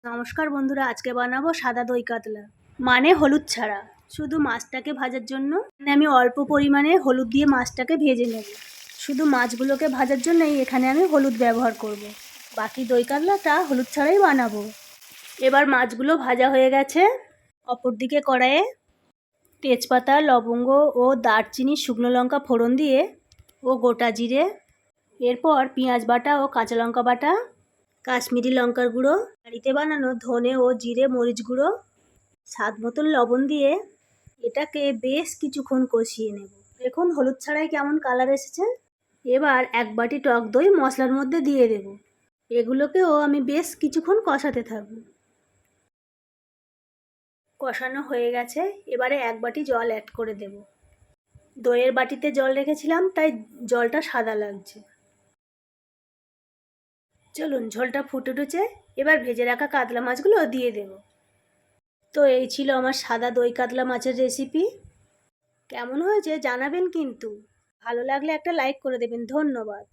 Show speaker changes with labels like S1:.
S1: নমস্কার বন্ধুরা, আজকে বানাবো সাদা দই কাতলা, মানে হলুদ ছাড়া। শুধু মাছটাকে ভাজার জন্য আমি অল্প পরিমাণে হলুদ দিয়ে মাছটাকে ভেজে নেব। শুধু মাছগুলোকে ভাজার জন্যই এখানে আমি হলুদ ব্যবহার করব। বাকি দই কাতলাটা হলুদ ছাড়াই বানাবো। এবার মাছগুলো ভাজা হয়ে গেছে। অপরদিকে কড়াইয়ে তেজপাতা, লবঙ্গ ও দারচিনি, শুকনো লঙ্কা ফোড়ন দিয়ে ও গোটা জিরে, এরপর পেঁয়াজ বাটা ও কাঁচা লঙ্কা বাটা, কাশ্মীরি লঙ্কার গুঁড়ো, বাড়িতে বানানো ধনে ও জিরে মরিচ গুঁড়ো, স্বাদ মতন লবণ দিয়ে এটাকে বেশ কিছুক্ষণ কষিয়ে নেব। দেখুন হলুদ ছাড়াই কেমন কালার এসেছে। এবার 1 বাটি টক দই মশলার মধ্যে দিয়ে দেব। এগুলোকেও আমি বেশ কিছুক্ষণ কষাতে থাকব। কষানো হয়ে গেছে, এবারে 1 বাটি জল অ্যাড করে দেব। দইয়ের বাটিতে জল রেখেছিলাম, তাই জলটা সাদা লাগছে। চলুন, ঝোলটা ফুটে উঠেছে, এবার ভেজে রাখা কাতলা মাছগুলো দিয়ে দেব। তো এই ছিল আমার সাদা দই কাতলা মাছের রেসিপি। কেমন হয়েছে জানাবেন কিন্তু। ভালো লাগলে একটা লাইক করে দেবেন। ধন্যবাদ।